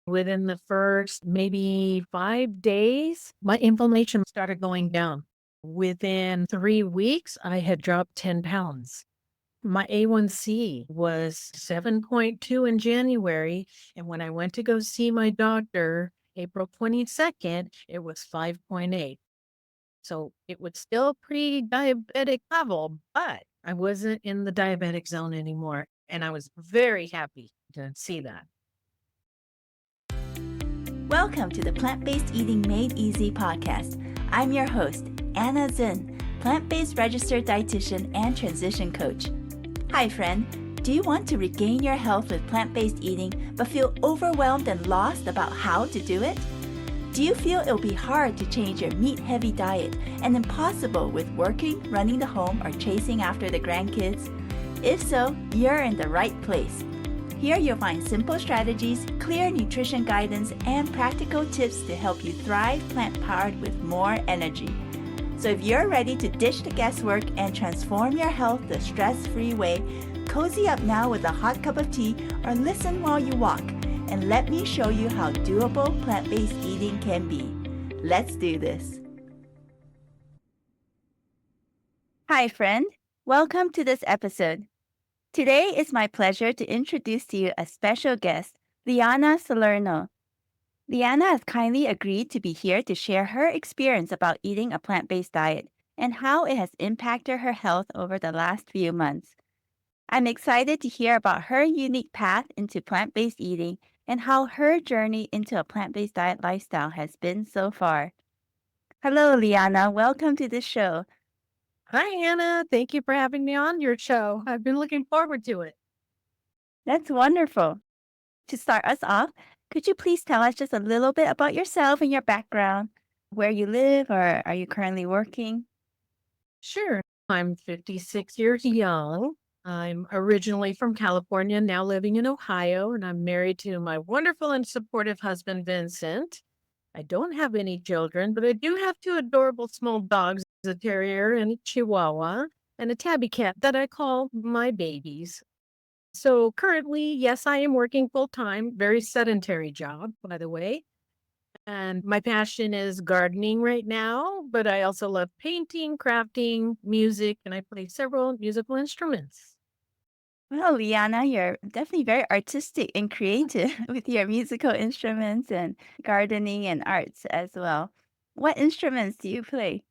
Within the first maybe 5 days, my inflammation started going down. Within 3 weeks, I had dropped 10 pounds. My A1C was 7.2 in January. And when I went to go see my doctor, April 22nd, it was 5.8. So it was still pre-diabetic level, but I wasn't in the diabetic zone anymore. And I was very happy to see that. Welcome to the Plant-Based Eating Made Easy podcast. I'm your host, Anna Zinn, plant-based registered dietitian and transition coach. Hi friend, do you want to regain your health with plant-based eating but feel overwhelmed and lost about how to do it? Do you feel it'll be hard to change your meat-heavy diet and impossible with working, running the home, or chasing after the grandkids? If so, you're in the right place. Here you'll find simple strategies, clear nutrition guidance, and practical tips to help you thrive plant-powered with more energy. So if you're ready to ditch the guesswork and transform your health the stress-free way, cozy up now with a hot cup of tea or listen while you walk, and let me show you how doable plant-based eating can be. Let's do this. Hi friend, welcome to this episode. Today it's my pleasure to introduce to you a special guest, Lyana S. Lyana has kindly agreed to be here to share her experience about eating a plant-based diet and how it has impacted her health over the last few months. I'm excited to hear about her unique path into plant-based eating and how her journey into a plant-based diet lifestyle has been so far. Hello, Lyana. Welcome to the show. Hi, Anna. Thank you for having me on your show. I've been looking forward to it. That's wonderful. To start us off, could you please tell us just a little bit about yourself and your background, where you live, or are you currently working? Sure. I'm 56 years young. I'm originally from California, now living in Ohio, and I'm married to my wonderful and supportive husband, Vincent. I don't have any children, but I do have two adorable small dogs, a terrier and a chihuahua, and a tabby cat that I call my babies. So currently, yes, I am working full time, very sedentary job, by the way. And my passion is gardening right now, but I also love painting, crafting, music, and I play several musical instruments. Well, Liana, you're definitely very artistic and creative with your musical instruments and gardening and arts as well. What instruments do you play?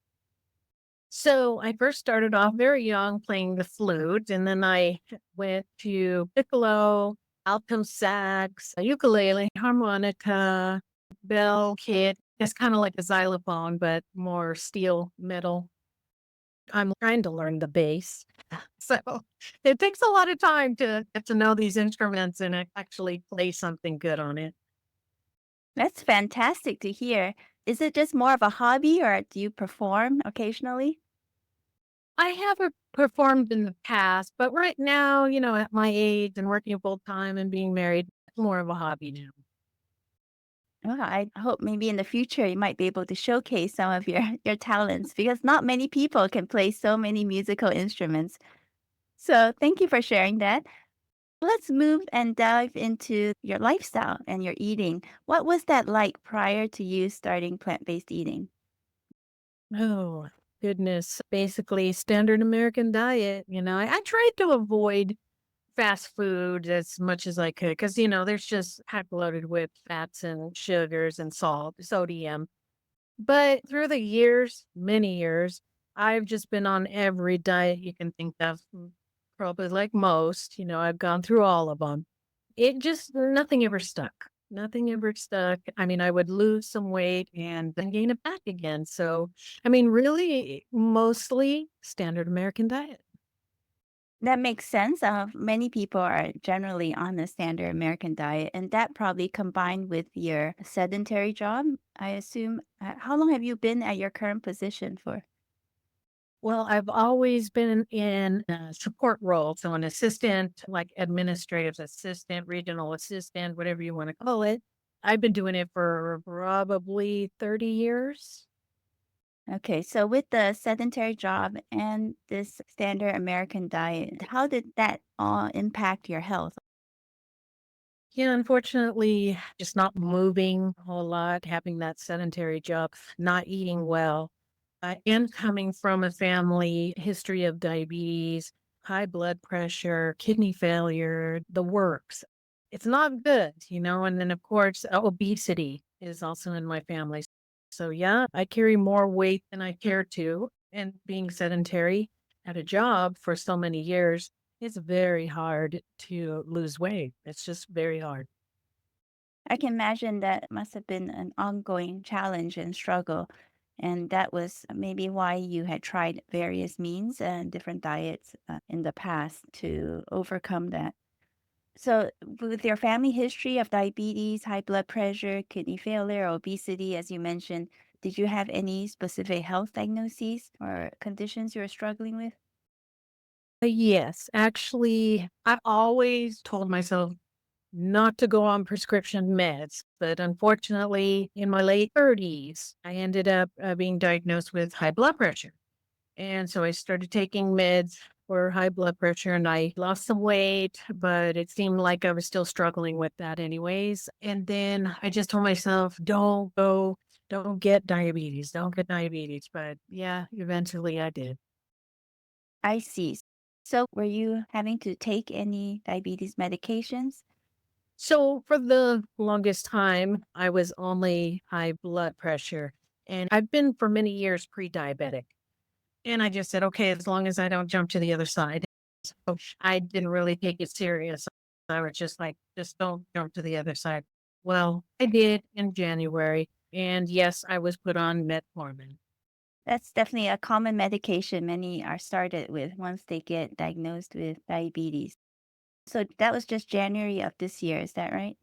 So I first started off very young playing the flute, and then I went to piccolo, alto sax, a ukulele, harmonica, bell kit. It's kind of like a xylophone, but more steel metal. I'm trying to learn the bass. So it takes a lot of time to get to know these instruments and actually play something good on it. That's fantastic to hear. Is it just more of a hobby or do you perform occasionally? I have performed in the past, but right now, at my age and working full time and being married, it's more of a hobby now. Well, I hope maybe in the future you might be able to showcase some of your, your talents because not many people can play so many musical instruments. So thank you for sharing that. Let's move and dive into your lifestyle and your eating. What was that like prior to you starting plant-based eating? Oh, goodness. Basically, standard American diet. I tried to avoid fast food as much as I could because, there's just packed loaded with fats and sugars and salt, sodium. But through the years, many years, I've just been on every diet you can think of, probably like most. I've gone through all of them. It just, nothing ever stuck. Nothing ever stuck. I mean, I would lose some weight and then gain it back again. So, I mean, really, mostly standard American diet. That makes sense. Many people are generally on the standard American diet, and that probably combined with your sedentary job, I assume. How long have you been at your current position for? Well, I've always been in a support role. So, an assistant, like administrative assistant, regional assistant, whatever you want to call it. I've been doing it for probably 30 years. Okay, so with the sedentary job and this standard American diet, how did that all impact your health? Yeah, unfortunately, just not moving a whole lot, having that sedentary job, not eating well. I am coming from a family history of diabetes, high blood pressure, kidney failure, the works. It's not good, and then, of course, obesity is also in my family. So, yeah, I carry more weight than I care to. And being sedentary at a job for so many years, it's very hard to lose weight. It's just very hard. I can imagine that must have been an ongoing challenge and struggle. And that was maybe why you had tried various means and different diets in the past to overcome that. So, with your family history of diabetes, high blood pressure, kidney failure, obesity, as you mentioned, did you have any specific health diagnoses or conditions you were struggling with? Yes, actually, I've always told myself not to go on prescription meds. But unfortunately, in my late 30s, I ended up being diagnosed with high blood pressure. And so I started taking meds for high blood pressure and I lost some weight, but it seemed like I was still struggling with that anyways. And then I just told myself, don't get diabetes, don't get diabetes. But yeah, eventually I did. I see. So, were you having to take any diabetes medications? So for the longest time, I was only high blood pressure. And I've been for many years pre-diabetic. And I just said, okay, as long as I don't jump to the other side. So I didn't really take it serious. I was just like, just don't jump to the other side. Well, I did in January. And yes, I was put on metformin. That's definitely a common medication many are started with once they get diagnosed with diabetes. So that was just January of this year, is that right?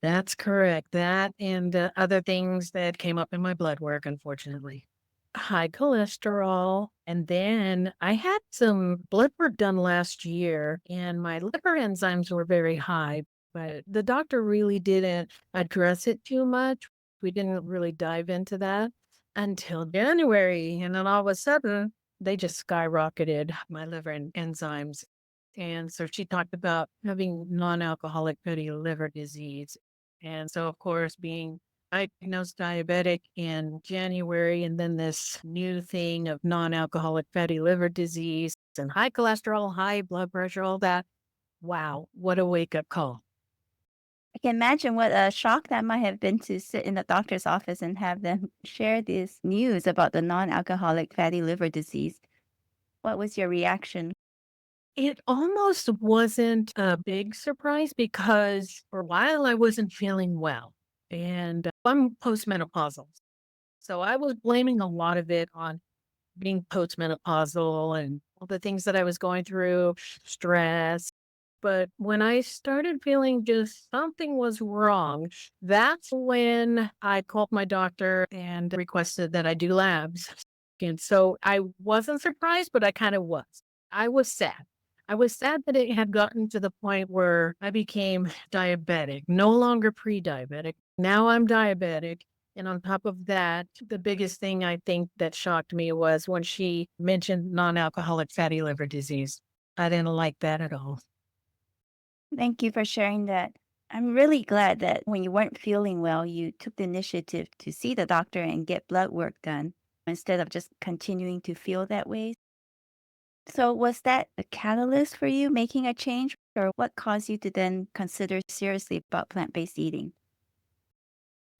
That's correct. That and other things that came up in my blood work, unfortunately. High cholesterol. And then I had some blood work done last year, and my liver enzymes were very high, but the doctor really didn't address it too much. We didn't really dive into that until January. And then all of a sudden, they just skyrocketed my liver enzymes. And so she talked about having non-alcoholic fatty liver disease. And so, of course, being diagnosed diabetic in January, and then this new thing of non-alcoholic fatty liver disease and high cholesterol, high blood pressure, all that. Wow, what a wake-up call. I can imagine what a shock that might have been to sit in the doctor's office and have them share this news about the non alcoholic fatty liver disease. What was your reaction? It almost wasn't a big surprise because for a while I wasn't feeling well, and I'm postmenopausal. So I was blaming a lot of it on being postmenopausal and all the things that I was going through, stress. But when I started feeling just something was wrong, that's when I called my doctor and requested that I do labs. And so I wasn't surprised, but I kind of was. I was sad. I was sad that it had gotten to the point where I became diabetic, no longer pre diabetic. Now I'm diabetic. And on top of that, the biggest thing I think that shocked me was when she mentioned non alcoholic fatty liver disease. I didn't like that at all. Thank you for sharing that. I'm really glad that when you weren't feeling well, you took the initiative to see the doctor and get blood work done instead of just continuing to feel that way. So, was that a catalyst for you making a change, or what caused you to then consider seriously about plant based eating?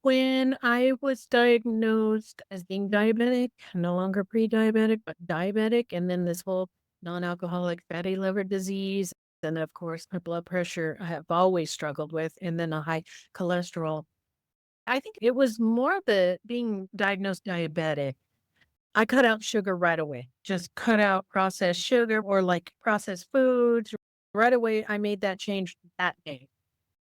When I was diagnosed as being diabetic, no longer pre-diabetic, but diabetic, and then this whole non-alcoholic fatty liver disease, and of course my blood pressure I have always struggled with, and then a high cholesterol. I think it was more the being diagnosed diabetic. I cut out sugar right away. Just cut out processed sugar or like processed foods. Right away, I made that change that day.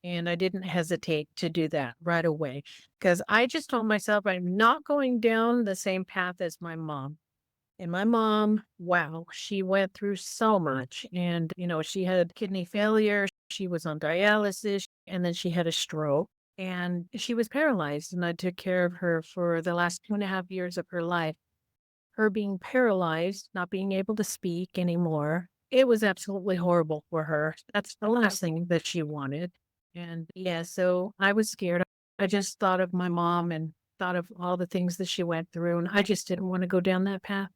And I didn't hesitate to do that right away because I just told myself I'm not going down the same path as my mom. And my mom, wow, she went through so much. And, she had kidney failure, she was on dialysis, and then she had a stroke and she was paralyzed. And I took care of her for the last 2.5 years of her life. Her being paralyzed, not being able to speak anymore, it was absolutely horrible for her. That's the last thing that she wanted. And yeah, so I was scared. I just thought of my mom and thought of all the things that she went through, and I just didn't want to go down that path.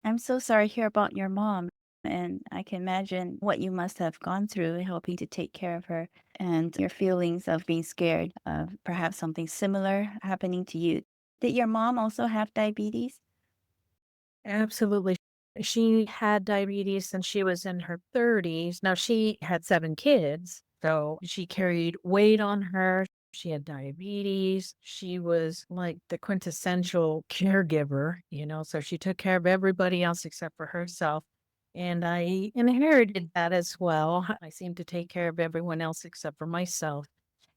I'm so sorry to hear about your mom, and I can imagine what you must have gone through helping to take care of her and your feelings of being scared of perhaps something similar happening to you. Did your mom also have diabetes? Absolutely. She had diabetes since she was in her 30s. Now, she had 7 kids, so she carried weight on her. She had diabetes. She was like the quintessential caregiver, so she took care of everybody else except for herself. And I inherited that as well. I seemed to take care of everyone else except for myself.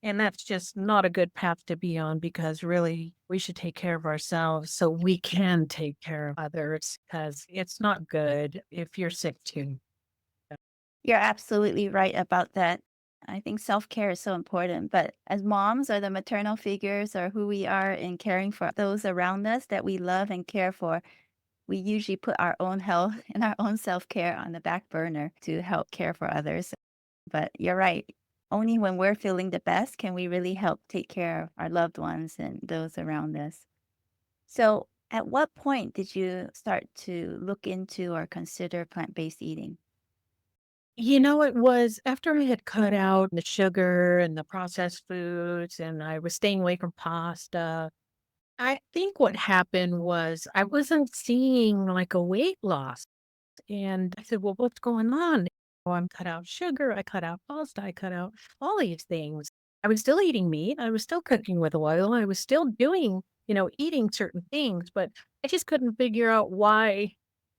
And that's just not a good path to be on because really we should take care of ourselves so we can take care of others because it's not good if you're sick too. You're absolutely right about that. I think self care is so important. But as moms or the maternal figures or who we are in caring for those around us that we love and care for, we usually put our own health and our own self care on the back burner to help care for others. But you're right. Only when we're feeling the best can we really help take care of our loved ones and those around us. So, at what point did you start to look into or consider plant based eating? It was after I had cut out the sugar and the processed foods and I was staying away from pasta. I think what happened was I wasn't seeing like a weight loss. And I said, "Well, what's going on?" "Oh, I'm cut out sugar, I cut out pasta, I cut out all these things." I was still eating meat, I was still cooking with oil, I was still doing, eating certain things, but I just couldn't figure out why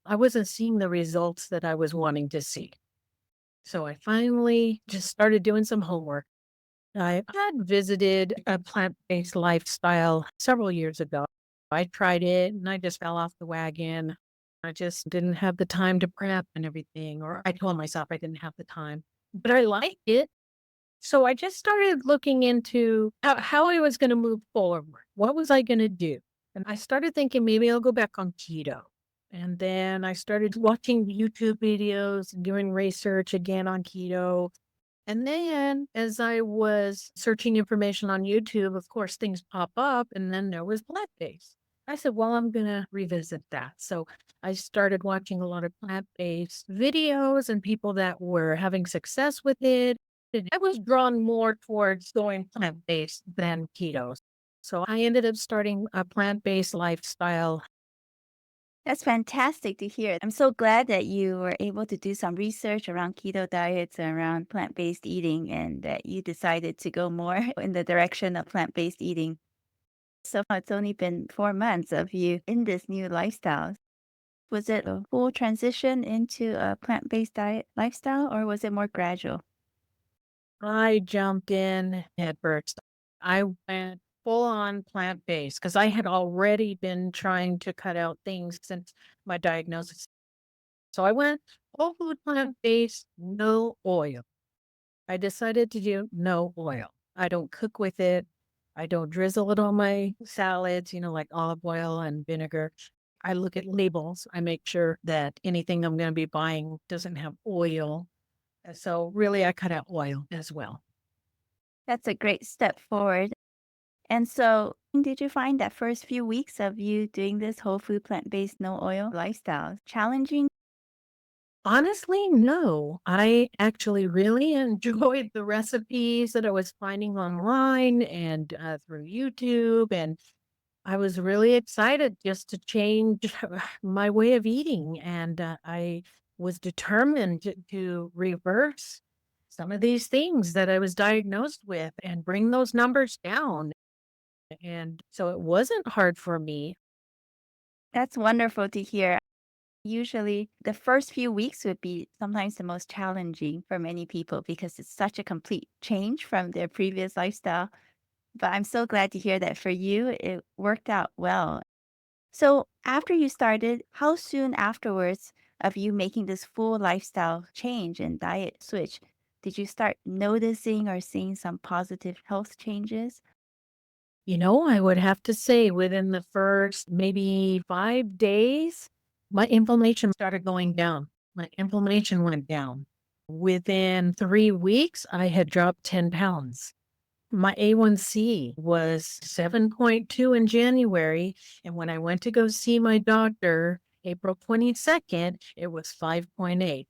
I wasn't seeing the results that I was wanting to see. So I finally just started doing some homework. I had visited a plant-based lifestyle several years ago. I tried it and I just fell off the wagon. I just didn't have the time to prep and everything, or I told myself I didn't have the time, but I liked it. So I just started looking into how I was going to move forward. What was I going to do? And I started thinking maybe I'll go back on keto. And then I started watching YouTube videos, doing research again on keto. And then as I was searching information on YouTube, of course, things pop up and then there was plant-based. I said, well, I'm going to revisit that. So I started watching a lot of plant-based videos and people that were having success with it. And I was drawn more towards going plant-based than keto. So I ended up starting a plant-based lifestyle. That's fantastic to hear. I'm so glad that you were able to do some research around keto diets and around plant based eating and that you decided to go more in the direction of plant based eating. So far, it's only been 4 months of you in this new lifestyle. Was it a full transition into a plant based diet lifestyle or was it more gradual? I jumped in head first. I went full on plant based because I had already been trying to cut out things since my diagnosis. So I went whole food plant based, no oil. I decided to do no oil. I don't cook with it. I don't drizzle it on my salads, like olive oil and vinegar. I look at labels. I make sure that anything I'm going to be buying doesn't have oil. So really, I cut out oil as well. That's a great step forward. And so, did you find that first few weeks of you doing this whole food, plant based, no oil lifestyle challenging? Honestly, no. I actually really enjoyed the recipes that I was finding online and through YouTube. And I was really excited just to change my way of eating. And I was determined to reverse some of these things that I was diagnosed with and bring those numbers down. And so it wasn't hard for me. That's wonderful to hear. Usually, the first few weeks would be sometimes the most challenging for many people because it's such a complete change from their previous lifestyle. But I'm so glad to hear that for you, it worked out well. So, after you started, how soon afterwards of you making this full lifestyle change and diet switch did you start noticing or seeing some positive health changes? I would have to say within the first maybe 5 days, my inflammation started going down. My inflammation went down. Within 3 weeks, I had dropped 10 pounds. My A1C was 7.2 in January. And when I went to go see my doctor April 22nd, it was 5.8.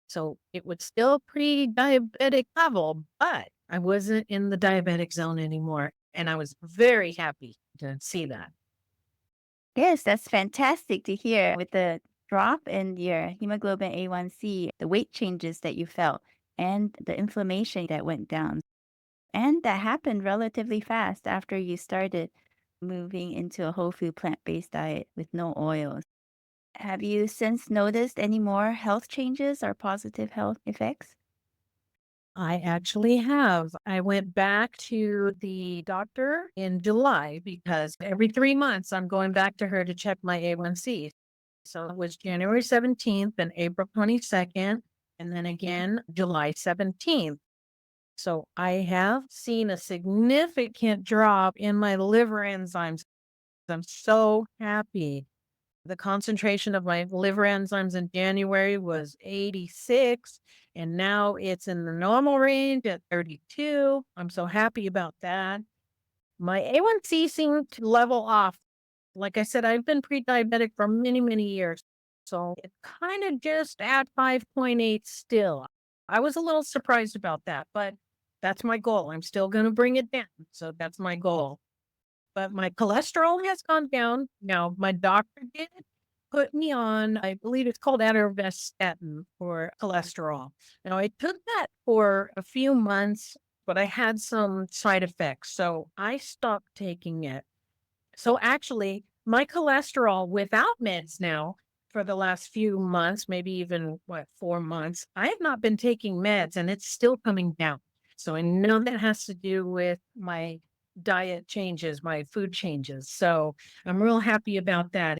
So it was still pre-diabetic level, but I wasn't in the diabetic zone anymore. And I was very happy to see that. Yes, that's fantastic to hear with the drop in your hemoglobin A1C, the weight changes that you felt, and the inflammation that went down. And that happened relatively fast after you started moving into a whole food plant based diet with no oils. Have you since noticed any more health changes or positive health effects? I actually have. I went back to the doctor in July because every 3 months I'm going back to her to check my A1C. So it was January 17th and April 22nd, and then again July 17th. So I have seen a significant drop in my liver enzymes. I'm so happy. The concentration of my liver enzymes in January was 86, and now it's in the normal range at 32. I'm so happy about that. My A1C seemed to level off. Like I said, I've been pre-diabetic for many, many years. So it's kind of just at 5.8 still. I was a little surprised about that, but that's my goal. I'm still going to bring it down. So that's my goal. But my cholesterol has gone down. Now, my doctor did put me on, I believe it's called atorvastatin for cholesterol. Now, I took that for a few months, but I had some side effects. So I stopped taking it. So actually, my cholesterol without meds now for the last few months, maybe even 4 months, I have not been taking meds and it's still coming down. So I know that has to do with my diet changes, my food changes. So I'm real happy about that.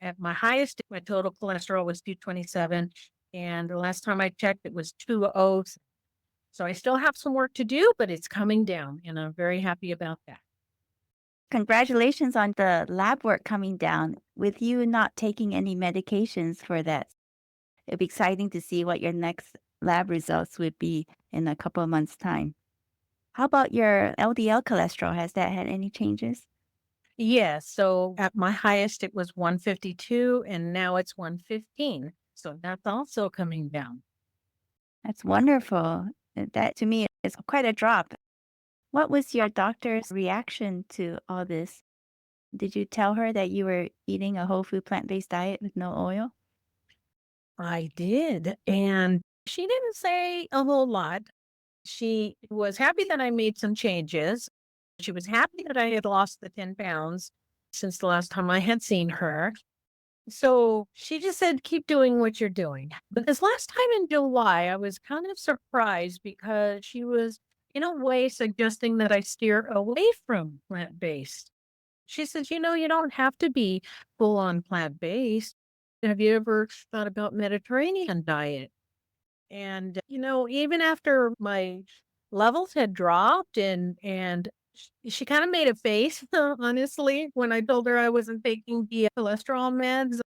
At my highest, my total cholesterol was 227. And the last time I checked, it was 200. So I still have some work to do, but it's coming down. And I'm very happy about that. Congratulations on the lab work coming down with you not taking any medications for that. It'd be exciting to see what your next lab results would be in a couple of months' time. How about your LDL cholesterol? Has that had any changes? Yes. So at my highest, it was 152, and now it's 115. So that's also coming down. That's wonderful. That to me is quite a drop. What was your doctor's reaction to all this? Did you tell her that you were eating a whole food plant based diet with no oil? I did. And she didn't say a whole lot. She was happy that I made some changes. She was happy that I had lost the 10 pounds since the last time I had seen her. So she just said, keep doing what you're doing. But this last time in July, I was kind of surprised because she was, in a way, suggesting that I steer away from plant based. She says, you don't have to be full on plant based. Have you ever thought about Mediterranean diet? And, even after my levels had dropped and she kind of made a face, honestly, when I told her I wasn't taking the cholesterol meds.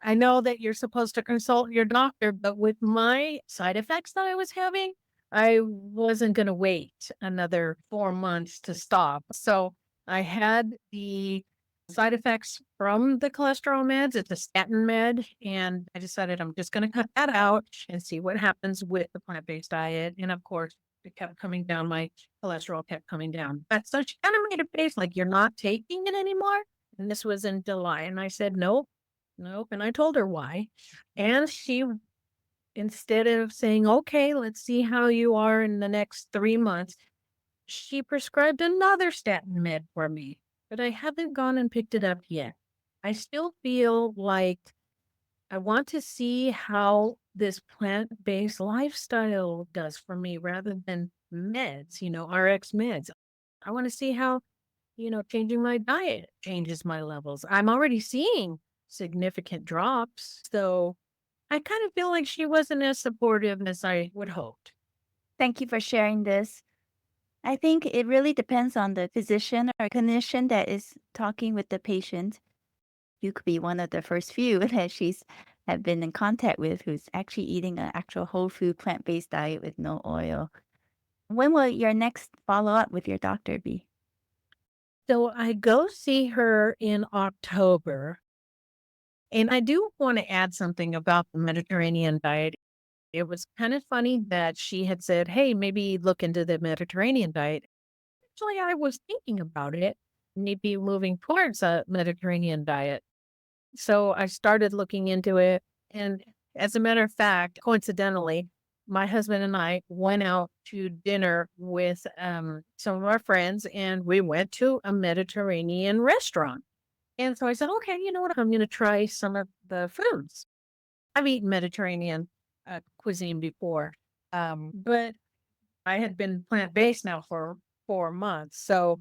I know that you're supposed to consult your doctor, but with my side effects that I was having, I wasn't going to wait another 4 months to stop. So I had the side effects from the cholesterol meds. It's a statin med. And I decided I'm just going to cut that out and see what happens with the plant based diet. And of course, it kept coming down. My cholesterol kept coming down. But so she kind of made a face like, you're not taking it anymore. And this was in July. And I said, nope. Nope, and I told her why, and she instead of saying, "Okay, let's see how you are in the next 3 months," she prescribed another statin med for me, but I haven't gone and picked it up yet. I still feel like I want to see how this plant-based lifestyle does for me rather than meds, RX meds. I wanna see how changing my diet changes my levels. I'm already seeing significant drops. So I kind of feel like she wasn't as supportive as I would hoped. Thank you for sharing this. I think it really depends on the physician or clinician that is talking with the patient. You could be one of the first few that she's have been in contact with who's actually eating an actual whole food plant-based diet with no oil. When will your next follow-up with your doctor be? So I go see her in October. And I do want to add something about the Mediterranean diet. It was kind of funny that she had said, hey, maybe look into the Mediterranean diet. Actually, I was thinking about it, maybe moving towards a Mediterranean diet. So I started looking into it. And as a matter of fact, coincidentally, my husband and I went out to dinner with some of our friends and we went to a Mediterranean restaurant. And so I said, okay, you know what? I'm going to try some of the foods. I've eaten Mediterranean cuisine before, but I had been plant based now for 4 months. So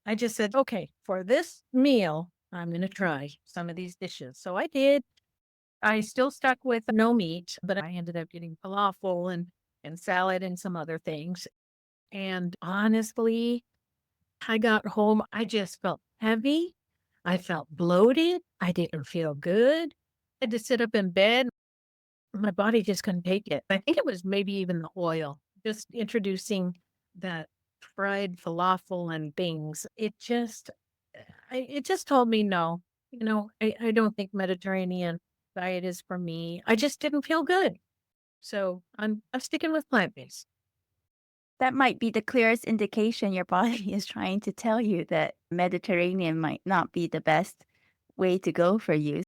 I just said, okay, for this meal, I'm going to try some of these dishes. So I did. I still stuck with no meat, but I ended up getting falafel and salad and some other things. And honestly, I got home, I just felt heavy. I felt bloated. I didn't feel good. I had to sit up in bed. My body just couldn't take it. I think it was maybe even the oil, just introducing that fried falafel and things. It just told me no. I don't think Mediterranean diet is for me. I just didn't feel good. So I'm sticking with plant-based. That might be the clearest indication your body is trying to tell you that Mediterranean might not be the best way to go for you.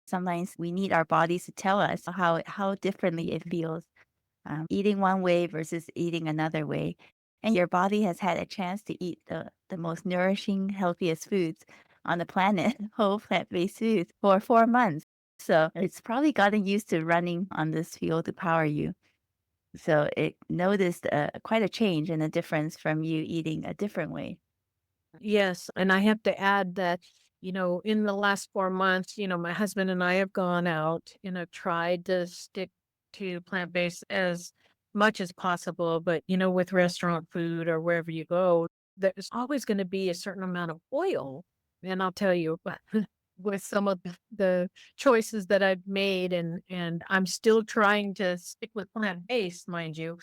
Sometimes we need our bodies to tell us how differently it feels, eating one way versus eating another way. And your body has had a chance to eat the most nourishing, healthiest foods on the planet, whole plant-based foods, for 4 months. So it's probably gotten used to running on this fuel to power you. So it noticed quite a change and a difference from you eating a different way. Yes, and I have to add that, in the last 4 months, my husband and I have gone out and have tried to stick to plant-based as much as possible, but, with restaurant food or wherever you go, there's always gonna be a certain amount of oil, and I'll tell you, with some of the choices that I've made and I'm still trying to stick with plant-based, mind you,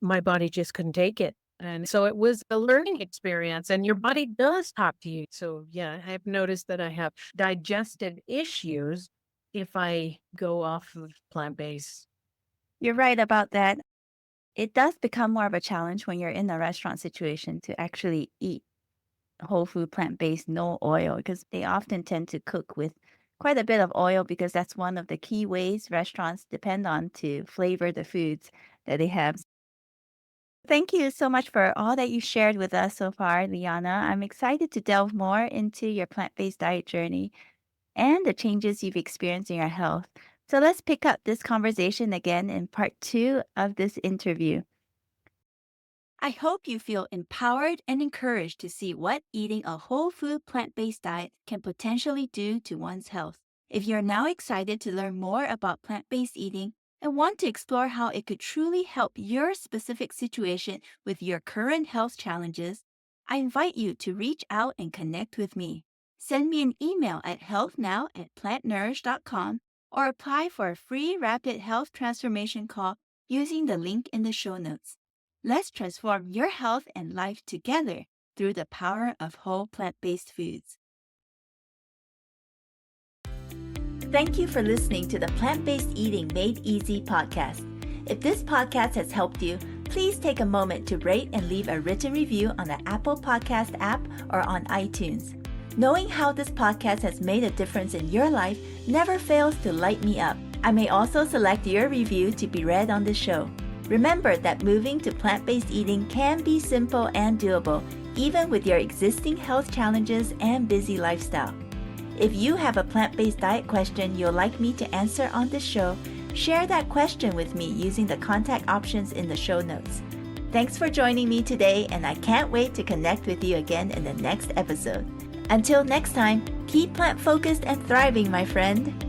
my body just couldn't take it. And so it was a learning experience, and your body does talk to you. So, yeah, I've noticed that I have digestive issues if I go off of plant based. You're right about that. It does become more of a challenge when you're in a restaurant situation to actually eat whole food, plant-based, no oil, because they often tend to cook with quite a bit of oil because that's one of the key ways restaurants depend on to flavor the foods that they have. Thank you so much for all that you shared with us so far, Liana. I'm excited to delve more into your plant-based diet journey and the changes you've experienced in your health. So let's pick up this conversation again in part 2 of this interview. I hope you feel empowered and encouraged to see what eating a whole food plant based diet can potentially do to one's health. If you're now excited to learn more about plant based eating and want to explore how it could truly help your specific situation with your current health challenges, I invite you to reach out and connect with me. Send me an email at healthnow@plantnourish.com or apply for a free rapid health transformation call using the link in the show notes. Let's transform your health and life together through the power of whole plant-based foods. Thank you for listening to the Plant-Based Eating Made Easy podcast. If this podcast has helped you, please take a moment to rate and leave a written review on the Apple Podcast app or on iTunes. Knowing how this podcast has made a difference in your life never fails to light me up. I may also select your review to be read on the show. Remember that moving to plant-based eating can be simple and doable, even with your existing health challenges and busy lifestyle. If you have a plant-based diet question you'll like me to answer on this show, share that question with me using the contact options in the show notes. Thanks for joining me today, and I can't wait to connect with you again in the next episode. Until next time, keep plant-focused and thriving, my friend.